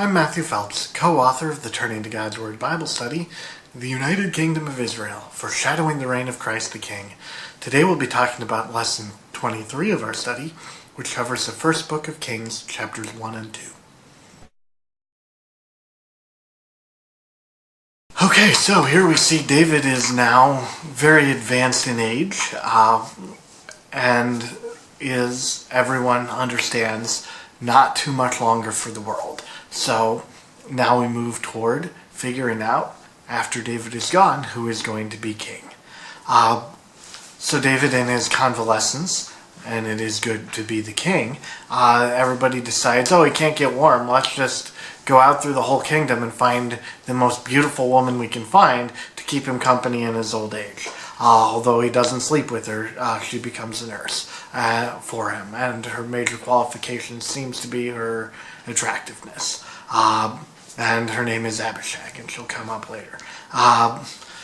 I'm Matthew Phelps, co-author of the Turning to God's Word Bible study, The United Kingdom of Israel, Foreshadowing the Reign of Christ the King. Today we'll be talking about Lesson 23 of our study, which covers the first book of Kings, chapters 1 and 2. Okay, so here we see David is now very advanced in age, and is, everyone understands, not too much longer for the world. So now we move toward figuring out, after David is gone, who is going to be king. So David, in his convalescence, and it is good to be the king, everybody decides, he can't get warm, let's just go out through the whole kingdom and find the most beautiful woman we can find to keep him company in his old age. Although he doesn't sleep with her, she becomes a nurse for him, and her major qualification seems to be her attractiveness. And her name is Abishag, and she'll come up later.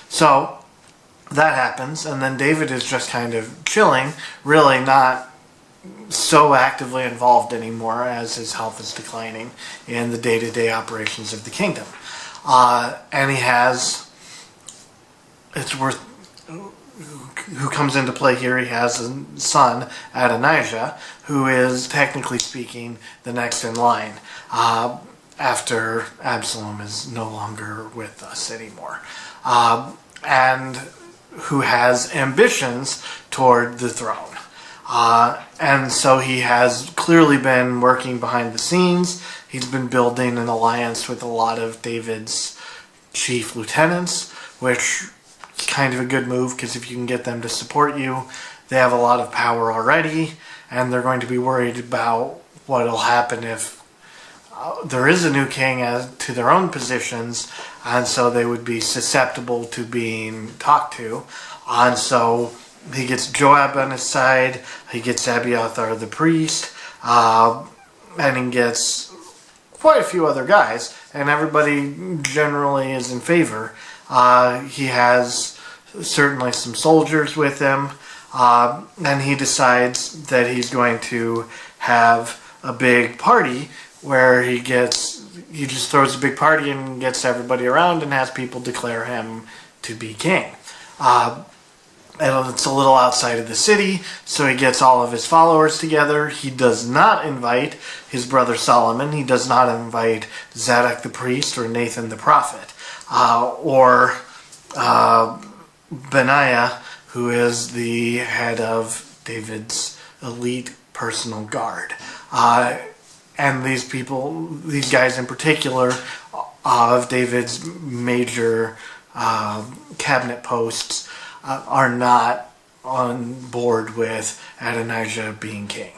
So that happens, and then David is just kind of chilling, really not so actively involved anymore as his health is declining in the day-to-day operations of the kingdom. And he has, who comes into play here, he has a son, Adonijah, who is, technically speaking, the next in line, after Absalom is no longer with us anymore. And who has ambitions toward the throne. And so he has clearly been working behind the scenes. He's been building an alliance with a lot of David's chief lieutenants, which is kind of a good move, because if you can get them to support you, they have a lot of power already, and they're going to be worried about what will happen if there is a new king as to their own positions, and so they would be susceptible to being talked to. And so he gets Joab on his side, he gets Abiathar the priest, and he gets quite a few other guys, and everybody generally is in favor. He has certainly some soldiers with him, and he decides that he's going to have a big party where he just throws a big party and gets everybody around and has people declare him to be king. And it's a little outside of the city, so he gets all of his followers together. He does not invite his brother Solomon. He does not invite Zadok the priest or Nathan the prophet, or Benaiah, who is the head of David's elite personal guard. And these guys in particular, of David's major cabinet posts, are not on board with Adonijah being king.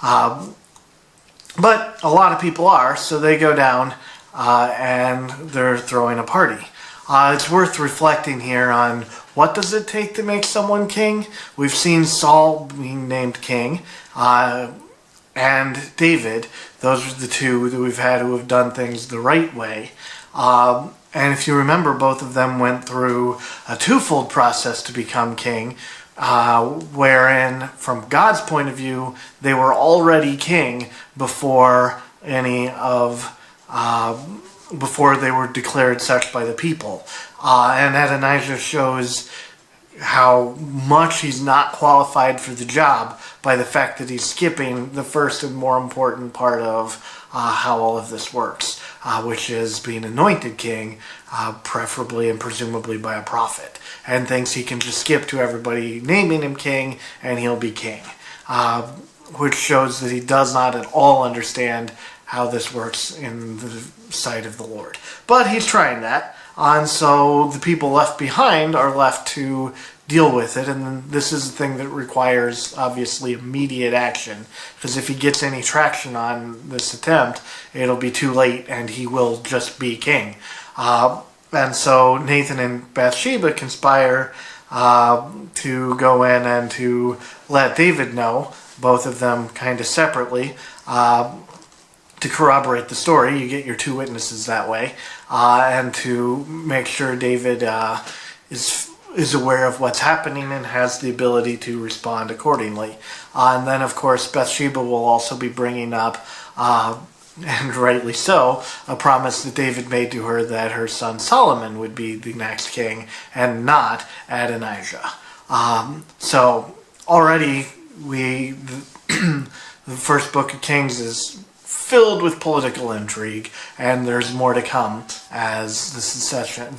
But a lot of people are, so they go down and they're throwing a party. It's worth reflecting here on what does it take to make someone king. We've seen Saul being named king, and David. Those are the two that we've had who have done things the right way. And if you remember, both of them went through a twofold process to become king, wherein, from God's point of view, they were already king before before they were declared such by the people. And Adonijah shows how much he's not qualified for the job by the fact that he's skipping the first and more important part of how all of this works, which is being anointed king, preferably and presumably by a prophet, and thinks he can just skip to everybody naming him king and he'll be king, which shows that he does not at all understand how this works in the sight of the Lord. But he's trying that, and so the people left behind are left to deal with it, and this is the thing that requires, obviously, immediate action, because if he gets any traction on this attempt, it'll be too late, and he will just be king. And so Nathan and Bathsheba conspire to go in and to let David know, both of them kind of separately, to corroborate the story. You get your two witnesses that way, and to make sure David is aware of what's happening and has the ability to respond accordingly. And then, of course, Bathsheba will also be bringing up and rightly so, a promise that David made to her that her son Solomon would be the next king and not Adonijah. So already the first book of Kings is filled with political intrigue, and there's more to come as the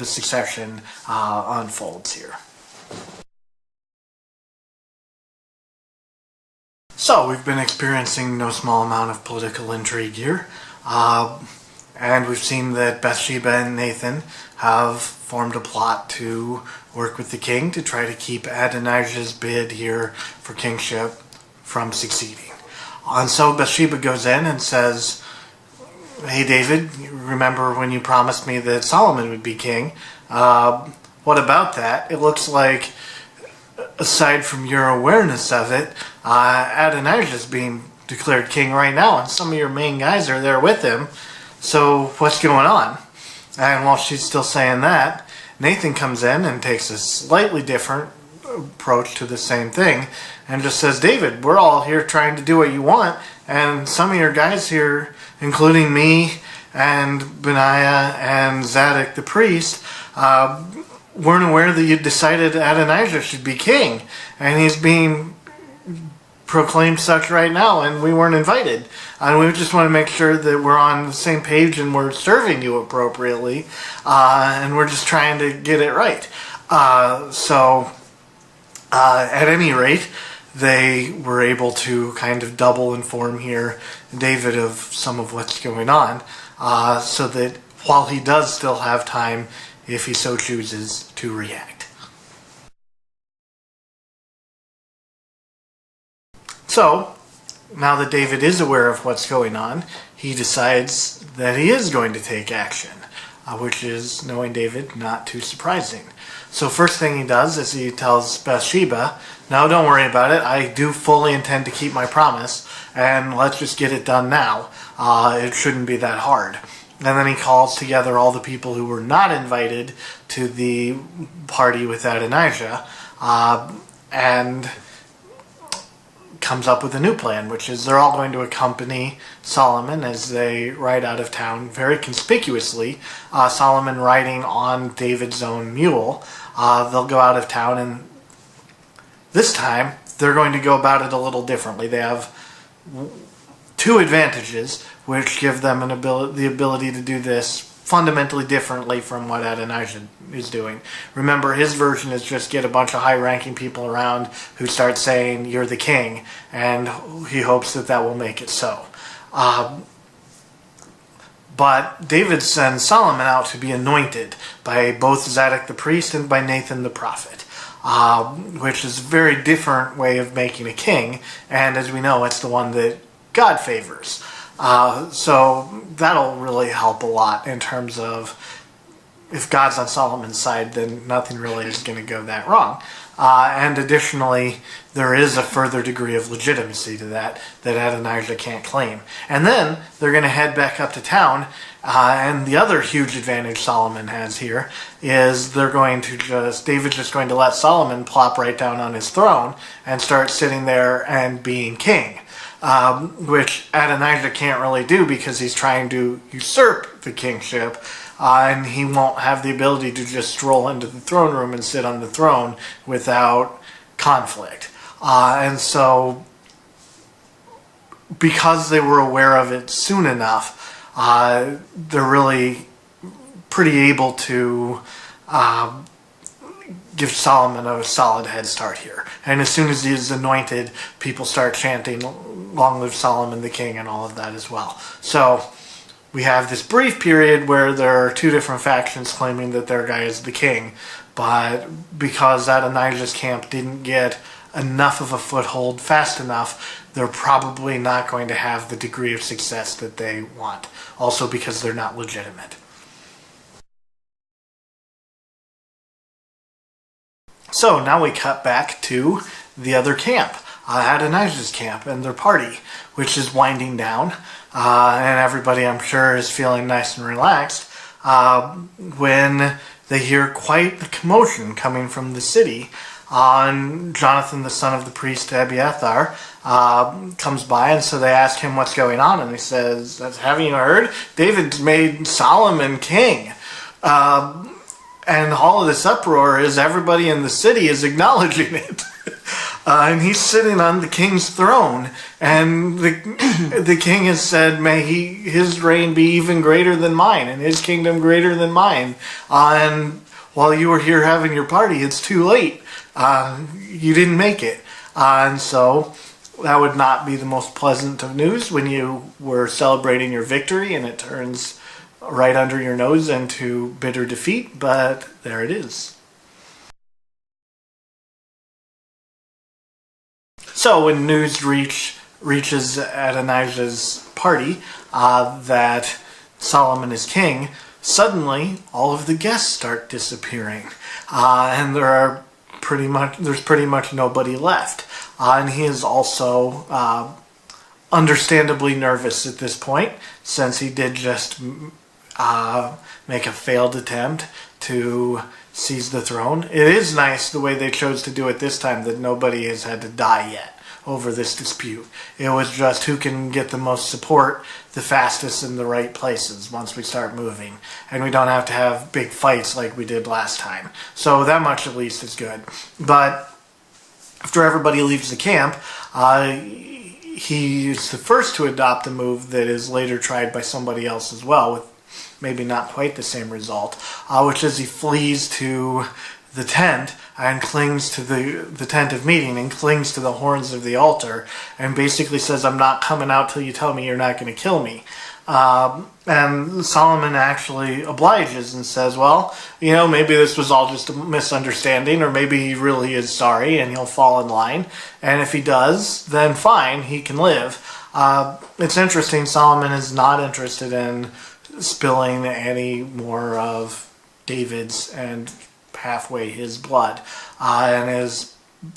succession unfolds here. So we've been experiencing no small amount of political intrigue here, and we've seen that Bathsheba and Nathan have formed a plot to work with the king to try to keep Adonijah's bid here for kingship from succeeding. And so Bathsheba goes in and says, "Hey David, remember when you promised me that Solomon would be king? What about that? It looks like, aside from your awareness of it, Adonijah's being declared king right now, and some of your main guys are there with him. So what's going on?" And while she's still saying that, Nathan comes in and takes a slightly different approach to the same thing and just says, "David, we're all here trying to do what you want, and some of your guys here, including me and Benaiah and Zadok the priest, weren't aware that you decided Adonijah should be king, and he's being proclaimed such right now, and we weren't invited. And we just want to make sure that we're on the same page and we're serving you appropriately, and we're just trying to get it right." At any rate, they were able to kind of double inform here David of some of what's going on, so that while he does still have time, if he so chooses, to react. So, now that David is aware of what's going on, he decides that he is going to take action, which is, knowing David, not too surprising. So first thing he does is he tells Bathsheba, "No, don't worry about it. I do fully intend to keep my promise, and let's just get it done now. It shouldn't be that hard." And then he calls together all the people who were not invited to the party with Adonijah, and comes up with a new plan, which is they're all going to accompany Solomon as they ride out of town, very conspicuously, Solomon riding on David's own mule. They'll go out of town, and this time they're going to go about it a little differently. They have two advantages, which give them the ability to do this fundamentally differently from what Adonijah is doing. Remember, his version is just get a bunch of high-ranking people around who start saying, "You're the king," and he hopes that that will make it so. But David sends Solomon out to be anointed by both Zadok the priest and by Nathan the prophet, which is a very different way of making a king, and as we know, it's the one that God favors. So that'll really help a lot in terms of, if God's on Solomon's side, then nothing really is going to go that wrong. And additionally, there is a further degree of legitimacy to that Adonijah can't claim. And then they're going to head back up to town, and the other huge advantage Solomon has here is David's just going to let Solomon plop right down on his throne and start sitting there and being king. Which Adonijah can't really do because he's trying to usurp the kingship, and he won't have the ability to just stroll into the throne room and sit on the throne without conflict. And so, because they were aware of it soon enough, they're really pretty able to give Solomon a solid head start here. And as soon as he is anointed, people start chanting, "Long live Solomon the king," and all of that as well. So we have this brief period where there are two different factions claiming that their guy is the king, but because Adonijah's camp didn't get enough of a foothold fast enough, they're probably not going to have the degree of success that they want. Also because they're not legitimate. So now we cut back to the other camp, Adonijah's camp and their party, which is winding down, and everybody, I'm sure, is feeling nice and relaxed when they hear quite the commotion coming from the city, And Jonathan, the son of the priest Abiathar, comes by, and so they ask him what's going on, and he says, "Haven't you heard? David made Solomon king." And all of this uproar is everybody in the city is acknowledging it. And he's sitting on the king's throne, and the king has said, "May his reign be even greater than mine, and his kingdom greater than mine. And while you were here having your party, it's too late. You didn't make it." And so that would not be the most pleasant of news when you were celebrating your victory, and it turns right under your nose into bitter defeat. But there it is. So when news reaches Adonijah's party that Solomon is king, suddenly all of the guests start disappearing, and there's pretty much nobody left. And he is also understandably nervous at this point, since he did just make a failed attempt to seize the throne. It is nice the way they chose to do it this time, that nobody has had to die yet over this dispute. It was just who can get the most support the fastest in the right places once we start moving. And we don't have to have big fights like we did last time. So that much at least is good. But after everybody leaves the camp, he is the first to adopt a move that is later tried by somebody else as well, with maybe not quite the same result, which is he flees to the tent and clings to the tent of meeting and clings to the horns of the altar and basically says, "I'm not coming out till you tell me you're not going to kill me." And Solomon actually obliges and says, "Well, maybe this was all just a misunderstanding, or maybe he really is sorry and he'll fall in line. And if he does, then fine, he can live." It's interesting, Solomon is not interested in spilling any more of David's and halfway his blood, and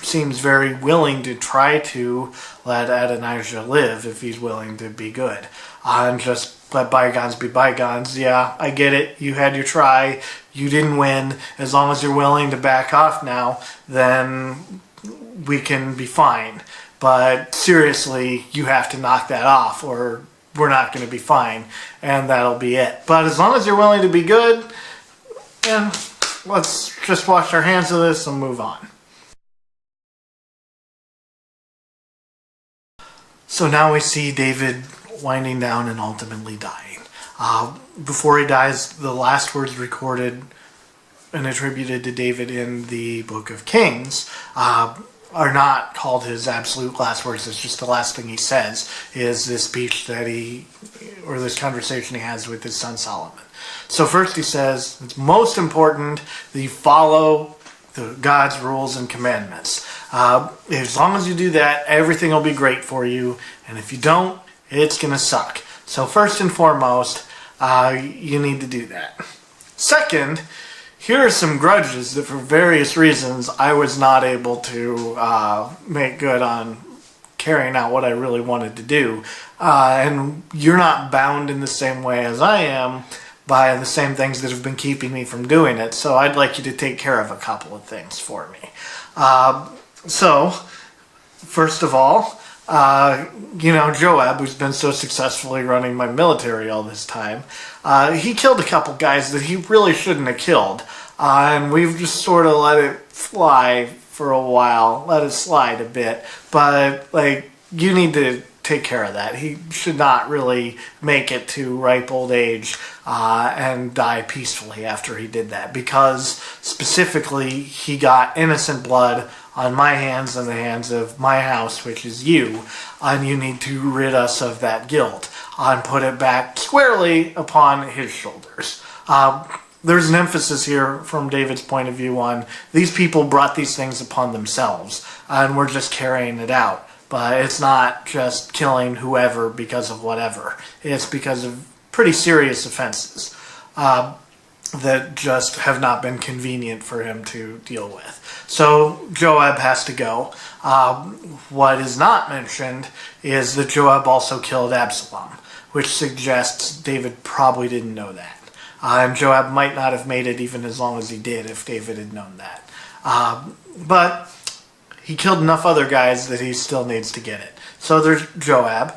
seems very willing to try to let Adonijah live if he's willing to be good, and just let bygones be bygones. Yeah, I get it. You had your try. You didn't win. As long as you're willing to back off now, then we can be fine. But seriously, you have to knock that off, or we're not going to be fine, and that'll be it. But as long as you're willing to be good, and let's just wash our hands of this and move on. So now we see David winding down and ultimately dying. Before he dies, the last words recorded and attributed to David in the Book of Kings are not called his absolute last words. It's just the last thing he says is this speech this conversation he has with his son Solomon. So first he says, it's most important that you follow God's rules and commandments. As long as you do that, everything will be great for you. And if you don't, it's going to suck. So first and foremost, you need to do that. Second, here are some grudges that for various reasons I was not able to make good on carrying out what I really wanted to do. And you're not bound in the same way as I am by the same things that have been keeping me from doing it. So I'd like you to take care of a couple of things for me. So, first of all, Joab, who's been so successfully running my military all this time, he killed a couple guys that he really shouldn't have killed. And we've just sort of let it fly for a while, let it slide a bit. But, you need to take care of that. He should not really make it to ripe old age and die peacefully after he did that, because specifically he got innocent blood on my hands and the hands of my house, which is you, and you need to rid us of that guilt and put it back squarely upon his shoulders. There's an emphasis here from David's point of view on these people brought these things upon themselves and we're just carrying it out. But it's not just killing whoever because of whatever. It's because of pretty serious offenses that just have not been convenient for him to deal with. So Joab has to go. What is not mentioned is that Joab also killed Absalom, which suggests David probably didn't know that. And Joab might not have made it even as long as he did if David had known that. But he killed enough other guys that he still needs to get it. So there's Joab.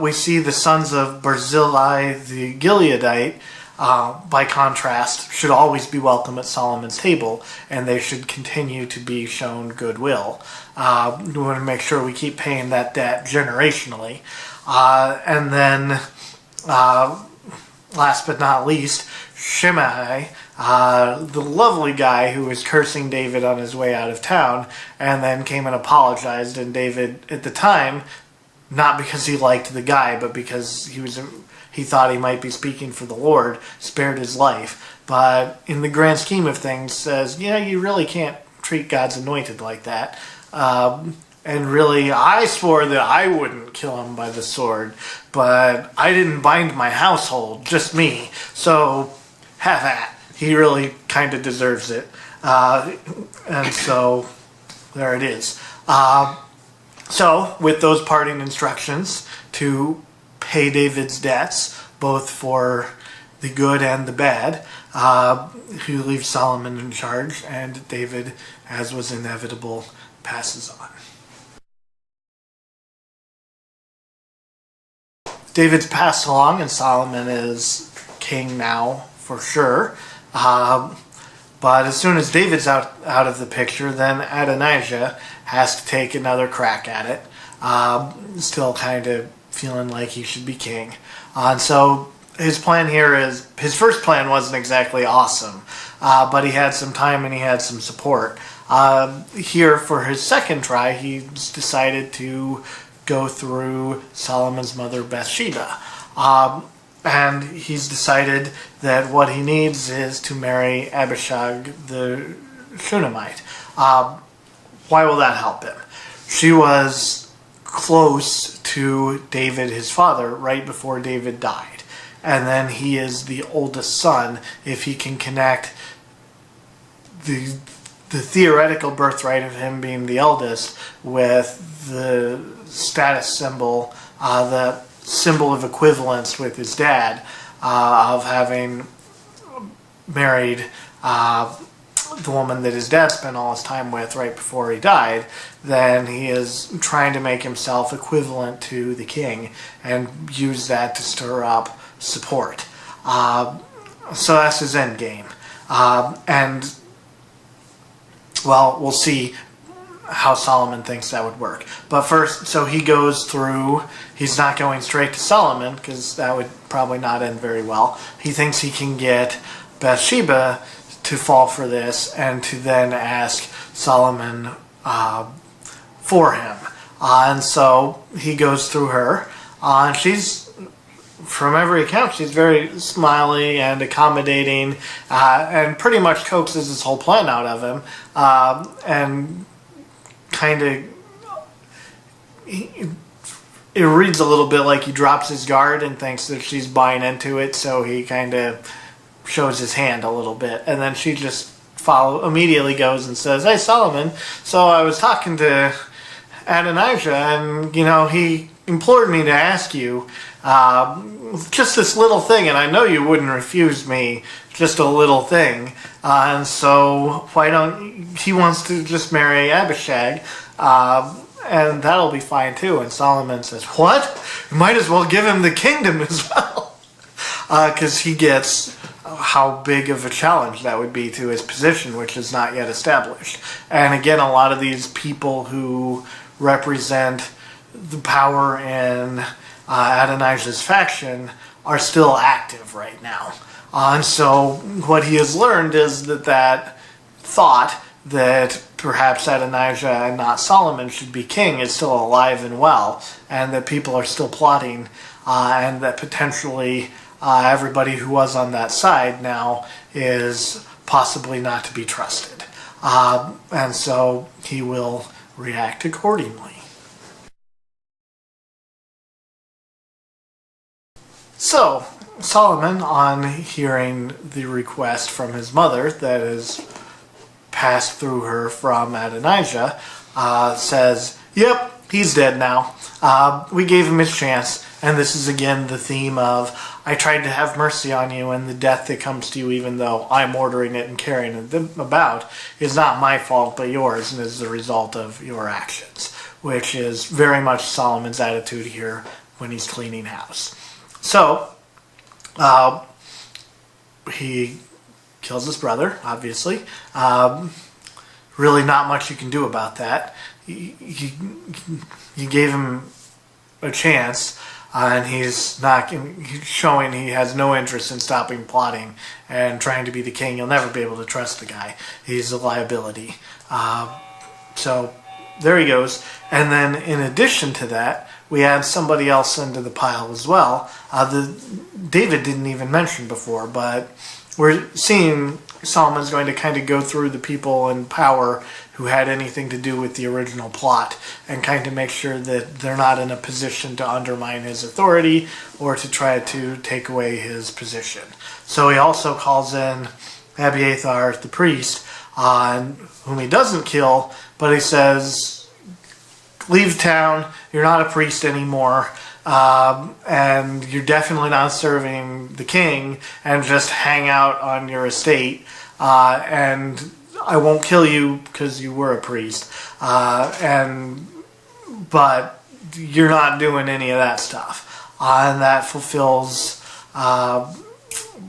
We see the sons of Barzillai the Gileadite, by contrast, should always be welcome at Solomon's table, and they should continue to be shown goodwill. We want to make sure we keep paying that debt generationally. And then, last but not least, Shimei, the lovely guy who was cursing David on his way out of town, and then came and apologized, and David, at the time, not because he liked the guy, but because he thought he might be speaking for the Lord, spared his life. But in the grand scheme of things, says, yeah, you really can't treat God's anointed like that. And really, I swore that I wouldn't kill him by the sword, but I didn't bind my household, just me. So, have that. He really kind of deserves it. And so, there it is. So, with those parting instructions to pay David's debts, both for the good and the bad, he leaves Solomon in charge, and David, as was inevitable, passes on. David's passed along, and Solomon is king now, for sure. But as soon as David's out of the picture, then Adonijah has to take another crack at it. Still kind of feeling like he should be king. And so his plan here is, his first plan wasn't exactly awesome, but he had some time and he had some support. Here, for his second try, he's decided to go through Solomon's mother Bathsheba. And he's decided that what he needs is to marry Abishag the Shunammite. Why will that help him? She was close to David, his father, right before David died. And then he is the oldest son. If he can connect the theoretical birthright of him being the eldest with the status symbol, the symbol of equivalence with his dad, of having married the woman that his dad spent all his time with right before he died, then he is trying to make himself equivalent to the king and use that to stir up support. So that's his end game. And, well, we'll see how Solomon thinks that would work. But first, so he goes through, he's not going straight to Solomon, because that would probably not end very well. He thinks he can get Bathsheba to fall for this, and to then ask Solomon for him. And so he goes through her. And she's, from every account, she's very smiley and accommodating, and pretty much coaxes his whole plan out of him. And kind of, it reads a little bit like he drops his guard and thinks that she's buying into it, so he kind of shows his hand a little bit, and then she just immediately goes and says, "Hey, Solomon, so I was talking to Adonijah, and he implored me to ask you just this little thing, and I know you wouldn't refuse me just a little thing, and so he wants to just marry Abishag, and that'll be fine too." And Solomon says, "What? You might as well give him the kingdom as well," because he gets how big of a challenge that would be to his position, which is not yet established. And again, a lot of these people who represent the power in Adonijah's faction are still active right now. And so what he has learned is that thought that perhaps Adonijah and not Solomon should be king is still alive and well, and that people are still plotting, and that potentially everybody who was on that side now is possibly not to be trusted. And so he will react accordingly. So, Solomon, on hearing the request from his mother that is passed through her from Adonijah, says, "Yep, he's dead now. We gave him his chance, And this is again the theme of, I tried to have mercy on you, and the death that comes to you, even though I'm ordering it and carrying it about, is not my fault but yours, and is the result of your actions, which is very much Solomon's attitude here when he's cleaning house. So, he kills his brother, obviously. Really not much you can do about that. You gave him a chance, and he's showing he has no interest in stopping plotting and trying to be the king. You'll never be able to trust the guy. He's a liability. So there he goes. And then in addition to that, we add somebody else into the pile as well. David didn't even mention before, but we're seeing Solomon's going to kind of go through the people in power who had anything to do with the original plot and kind of make sure that they're not in a position to undermine his authority or to try to take away his position. So he also calls in Abiathar, the priest, whom he doesn't kill, but he says, leave town, you're not a priest anymore, and you're definitely not serving the king, and just hang out on your estate, and I won't kill you because you were a priest, but you're not doing any of that stuff. And that fulfills,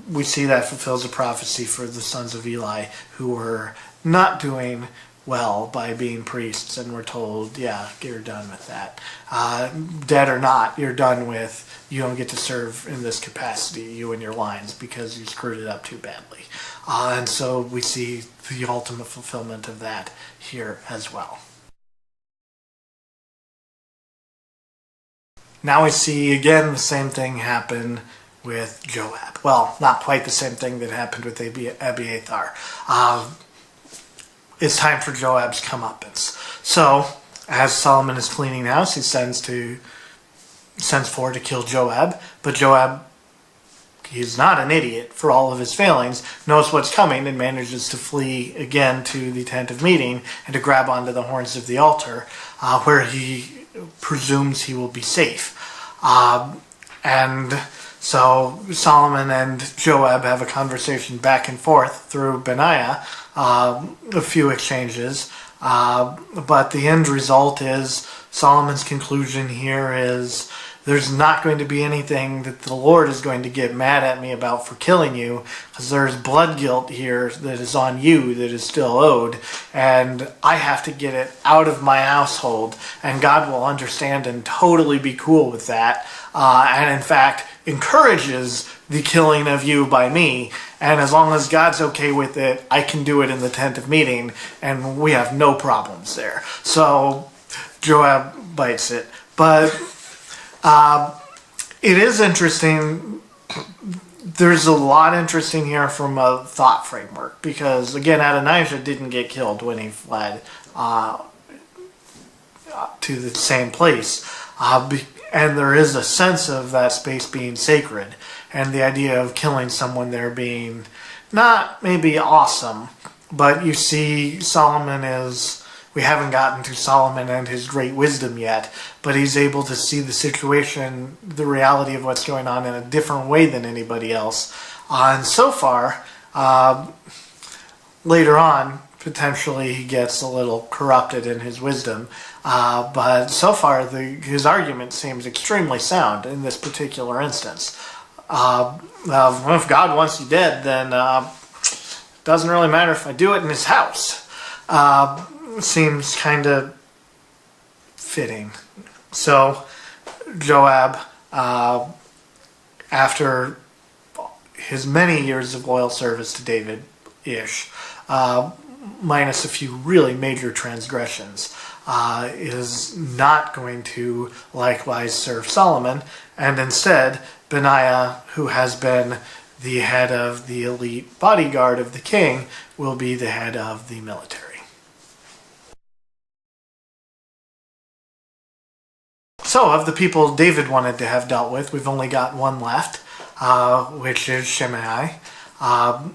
we see that fulfills a prophecy for the sons of Eli who were not doing well by being priests, and we're told, yeah, you're done with that. Dead or not, you're done with, you don't get to serve in this capacity, you and your lines, because you screwed it up too badly. And so we see the ultimate fulfillment of that here as well. Now we see again the same thing happen with Joab. Well, not quite the same thing that happened with Abiathar. It's time for Joab's comeuppance. So, as Solomon is cleaning house, he sends for to kill Joab. But Joab, he's not an idiot for all of his failings, knows what's coming and manages to flee again to the tent of meeting and to grab onto the horns of the altar, where he presumes he will be safe. And so Solomon and Joab have a conversation back and forth through Benaiah, a few exchanges, but the end result is Solomon's conclusion here is there's not going to be anything that the Lord is going to get mad at me about for killing you, because there's blood guilt here that is on you that is still owed, and I have to get it out of my household, and God will understand and totally be cool with that, and in fact encourages the killing of you by me, and as long as God's okay with it, I can do it in the tent of meeting, and we have no problems there. So Joab bites it. But it is interesting. There's a lot interesting here from a thought framework, because again, Adonijah didn't get killed when he fled to the same place, and there is a sense of that space being sacred, and the idea of killing someone there being not maybe awesome, but you see Solomon is. We haven't gotten to Solomon and his great wisdom yet, but he's able to see the situation, the reality of what's going on in a different way than anybody else. And so far, later on, potentially he gets a little corrupted in his wisdom, but so far his argument seems extremely sound in this particular instance. If God wants you dead, then it doesn't really matter if I do it in his house. Seems kind of fitting. So Joab, after his many years of loyal service to David-ish, minus a few really major transgressions, is not going to likewise serve Solomon, and instead Benaiah, who has been the head of the elite bodyguard of the king, will be the head of the military. So, of the people David wanted to have dealt with, we've only got one left, which is Shimei. And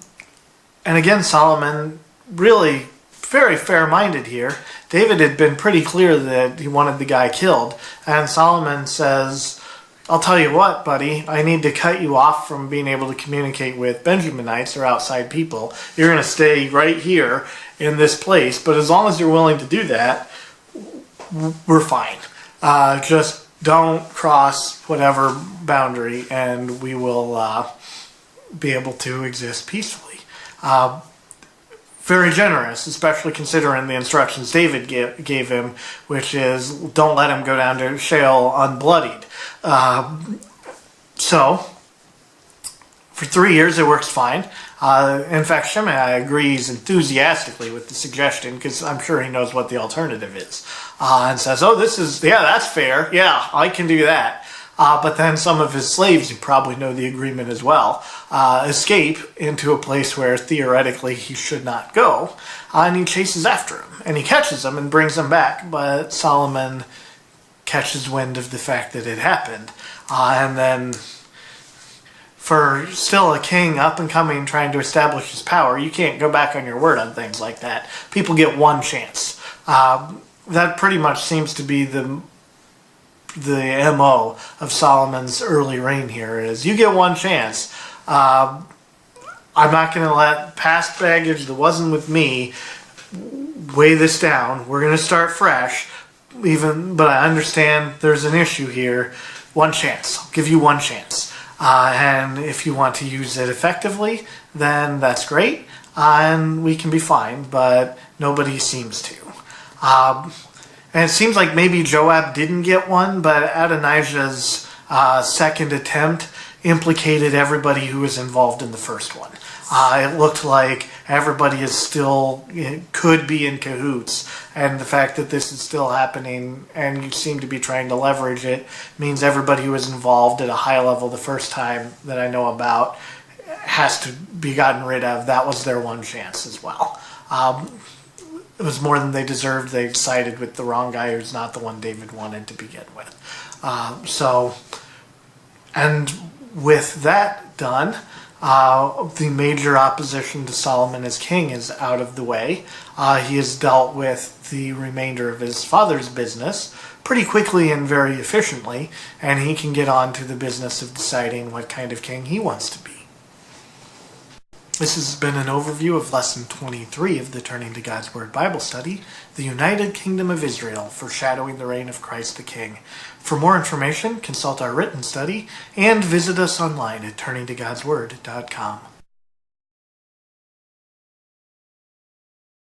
again, Solomon, really very fair-minded here. David had been pretty clear that he wanted the guy killed, and Solomon says, I'll tell you what, buddy, I need to cut you off from being able to communicate with Benjaminites or outside people. You're going to stay right here in this place, but as long as you're willing to do that, we're fine. Just don't cross whatever boundary, and we will be able to exist peacefully. Very generous, especially considering the instructions David gave him, which is don't let him go down to Sheol unbloodied. So, for 3 years it works fine. In fact, Shimei agrees enthusiastically with the suggestion because I'm sure he knows what the alternative is. And says, oh, that's fair. Yeah, I can do that. But then some of his slaves, who probably know the agreement as well, escape into a place where theoretically he should not go. And he chases after him. And he catches them and brings them back. But Solomon catches wind of the fact that it happened. And then, for still a king up and coming trying to establish his power, you can't go back on your word on things like that. People get one chance. That pretty much seems to be the MO of Solomon's early reign here is you get one chance. I'm not going to let past baggage that wasn't with me weigh this down. We're going to start fresh, but I understand there's an issue here. One chance. I'll give you one chance. And if you want to use it effectively, then that's great. And we can be fine, but nobody seems to. And it seems like maybe Joab didn't get one, but Adonijah's second attempt implicated everybody who was involved in the first one. It looked like everybody could be in cahoots, and the fact that this is still happening and you seem to be trying to leverage it means everybody who was involved at a high level the first time that I know about has to be gotten rid of. That was their one chance as well. It was more than they deserved. They sided with the wrong guy who's not the one David wanted to begin with. And with that done, the major opposition to Solomon as king is out of the way. He has dealt with the remainder of his father's business pretty quickly and very efficiently, and he can get on to the business of deciding what kind of king he wants to be. This has been an overview of Lesson 23 of the Turning to God's Word Bible Study, The United Kingdom of Israel, Foreshadowing the Reign of Christ the King. For more information, consult our written study and visit us online at turningtogodsword.com.